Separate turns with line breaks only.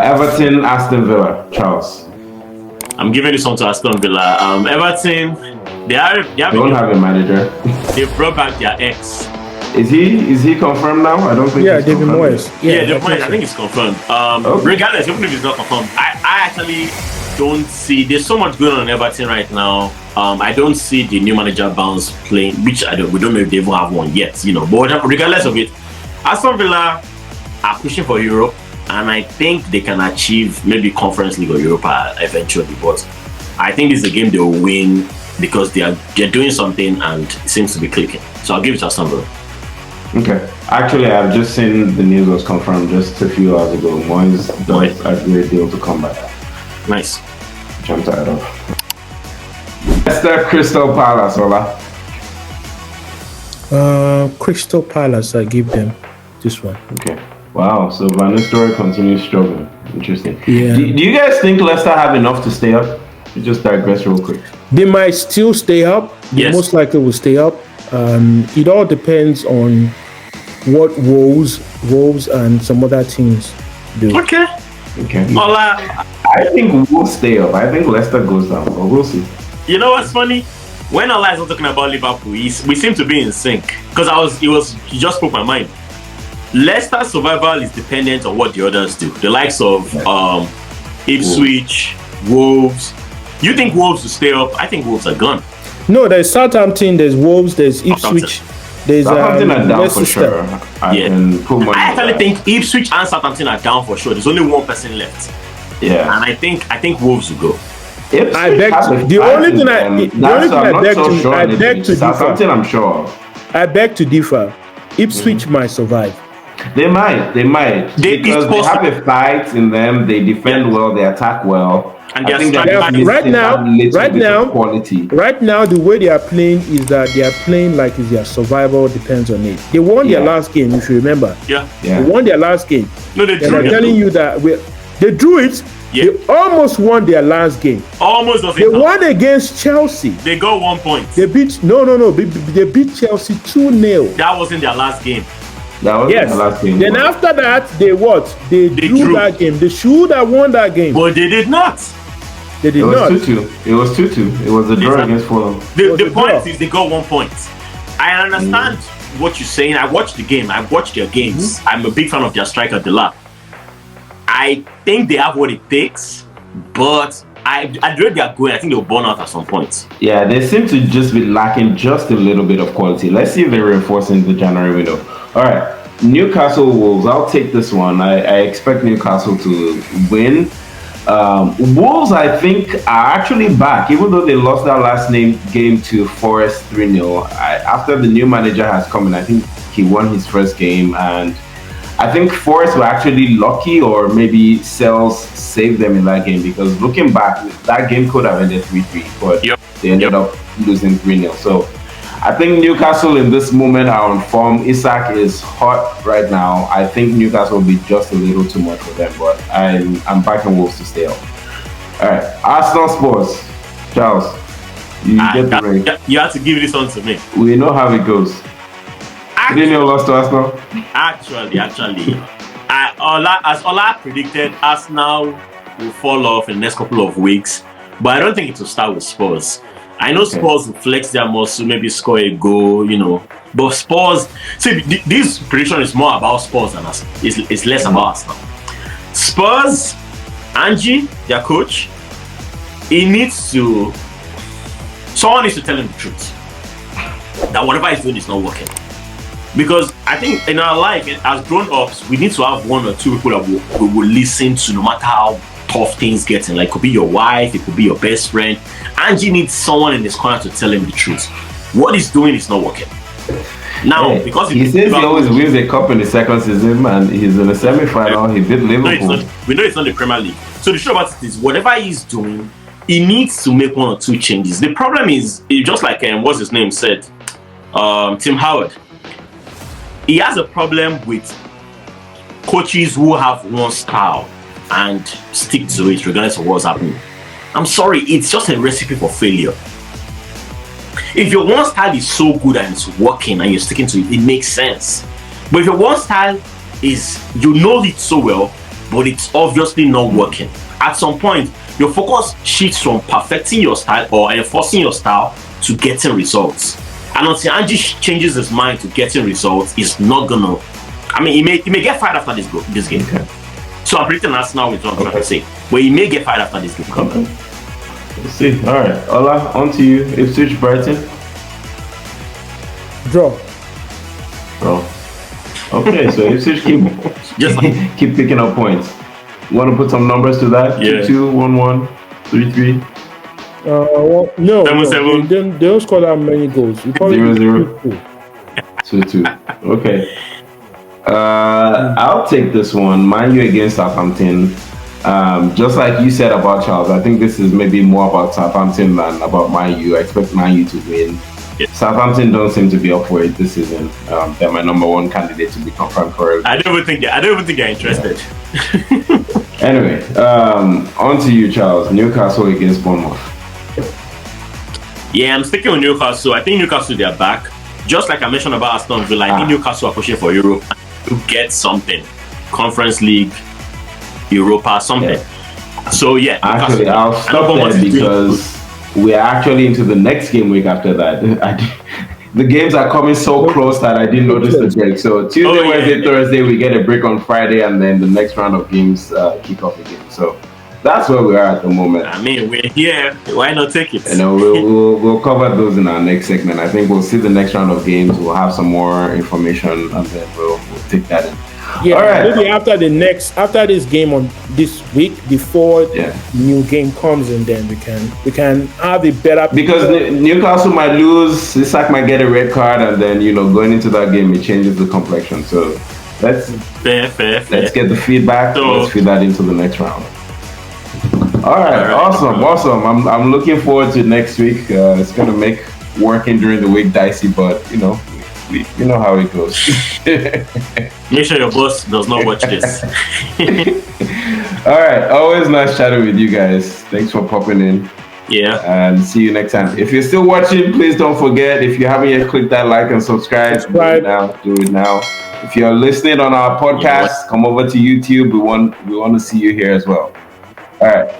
Everton, Aston Villa, Charles.
I'm giving this one to Aston Villa. Everton, they
don't have a manager.
They've brought back their ex.
Is he confirmed now? I don't think.
Yeah, David Moyes.
Yeah, David Moyes. I think it's confirmed. Regardless, even if it's not confirmed, I actually don't see. There's so much going on in Everton right now. I don't see the new manager bounce playing, which we don't know if they even have one yet. But regardless of it, Aston Villa are pushing for Europe, and I think they can achieve maybe Conference League or Europa eventually. But I think this is a game they will win because they're doing something and it seems to be clicking. So I'll give it to Aston Villa.
Okay. Actually, I've just seen the news was confirmed just a few hours ago. Moyes does agree a deal to come back.
Nice.
Which I'm tired of. Leicester, Crystal Palace, Ola.
Crystal Palace, I give them this one.
Okay. Wow. So Van Nistelrooy continues struggling. Interesting.
Yeah.
Do you guys think Leicester have enough to stay up? Just digress real quick.
They might still stay up. They most likely will stay up. It all depends on what Wolves and some other teams do.
Okay.
Ola, I think we'll stay up. I think Leicester goes down, but we'll see.
You know what's funny? When Ola is talking about Liverpool, we seem to be in sync. Because he just spoke my mind. Leicester's survival is dependent on what the others do. The likes of Ipswich, Wolves. You think Wolves will stay up? I think Wolves are gone.
No, there's Southampton, there's Wolves, there's Ipswich, there's
Southampton are down for sure.
I actually think Ipswich and Southampton are down for sure. There's only one person left.
Yeah,
and I think Wolves will go.
I beg to
Southampton, I'm sure.
I beg to differ. Ipswich might survive.
They might. Because they have a fight in them. They defend well. They attack well.
And
right now, the way they are playing is that they are playing like it's their survival depends on it. They won their last game, if you remember.
Yeah.
They won their last game.
No, they drew.
And I'm telling you that they drew it. Yeah. They almost won their last game.
Almost.
They won against Chelsea.
They got 1 point.
They beat They beat Chelsea 2-0.
That wasn't their last game.
That was their last game.
Then after that, they drew that game. They should have won that game.
But they did not.
They did not.
It was 2-2. It was a draw against Fulham.
The point is they got 1 point. I understand what you're saying. I watched the game. I watched their games. I'm a big fan of their striker, Delap. I think they have what it takes, but I dread they are going. I think they'll burn out at some point.
Yeah, they seem to just be lacking just a little bit of quality. Let's see if they reinforce in the January window. All right, Newcastle Wolves. I'll take this one. I expect Newcastle to win. Wolves, I think, are actually back, even though they lost that last game to Forest 3-0. After the new manager has come in, I think he won his first game, and I think Forest were actually lucky, or maybe Sells saved them in that game, because looking back, that game could have ended 3-3, but they ended up losing 3-0. So I think Newcastle in this moment are on form. Isak is hot right now. I think Newcastle will be just a little too much for them, but I'm backing Wolves to stay up. All right, Arsenal Spurs. Charles, you get the ring.
You have to give this one to me.
We know how it goes. Didn't lost to Arsenal?
Actually, as Ola predicted, Arsenal will fall off in the next couple of weeks, but I don't think it will start with Spurs. I know Spurs will flex their muscle, maybe score a goal, but Spurs. See, this prediction is more about Spurs than us. It's less about Arsenal. Spurs, Angie, their coach, someone needs to tell him the truth that whatever he's doing is not working. Because I think in our life, as grown-ups, we need to have one or two people that we will listen to no matter how tough things get. Like, it could be your wife, it could be your best friend. Angie needs someone in this corner to tell him the truth. What he's doing is not working. Now, because
he says he always wins a cup in the second season, and he's in the semi-final. He beat Liverpool.
We know it's not the Premier League. So the truth about it is, whatever he's doing, he needs to make one or two changes. The problem is, just like what's his name said, Tim Howard. He has a problem with coaches who have one style and stick to it regardless of what's happening. I'm sorry, it's just a recipe for failure. If your one style is so good and it's working and you're sticking to it, it makes sense. But if your one style is, you know it so well, but it's obviously not working. At some point, your focus shifts from perfecting your style or enforcing your style to getting results. And until Andy changes his mind to getting results, he's not gonna. I mean, he may get fired after this game.
Okay.
So I'm predicting that's now what I'm trying to say. But he may get fired after this game.
Okay. Let's see. All right, Ola, on to you. Ipswich Brighton.
Draw.
Okay, so Ipswich keep picking up points. You want to put some numbers to that?
Yeah.
2-2, 1-1, 3-3.
Well, no,
7-7.
They don't score that many goals. You probably
0-0. 2-2. Okay. I'll take this one. Man U against Southampton. Just like you said about Charles, I think this is maybe more about Southampton than about Man U. I expect Man U to win.
Yeah.
Southampton don't seem to be up for it this season. They're my number one candidate to be confirmed for it.
I don't even think they're interested.
Yeah. Anyway, on to you, Charles. Newcastle against Bournemouth.
Yeah, I'm sticking with Newcastle. I think Newcastle, they're back. Just like I mentioned about Aston Villa, I think Newcastle are pushing for Europe to get something. Conference League, Europa, something. Yeah. So, yeah.
Actually, I'll stop there because we're actually into the next game week after that. The games are coming so close that I didn't notice the break. So Tuesday, Wednesday, Thursday, we get a break on Friday, and then the next round of games kick off again. So that's where we are at the moment.
I mean, we're here. Why not take it?
You know, we'll cover those in our next segment. I think we'll see the next round of games. We'll have some more information, and then we'll take that in.
Yeah,
all right.
Maybe after this game on this week, before the new game comes, and then we can have a better.
Because Newcastle might lose, Isak might get a red card, and then going into that game it changes the complexion. So let's get the feedback. So, let's feed that into the next round. All right, awesome. I'm looking forward to next week. It's gonna make working during the week dicey, but you know how it goes.
Make sure your boss does not watch this.
All right, always nice chatting with you guys. Thanks for popping in.
Yeah.
And see you next time. If you're still watching, please don't forget, if you haven't yet, click that like and subscribe. Do it now. If you're listening on our podcast, come over to YouTube. We want to see you here as well. All right.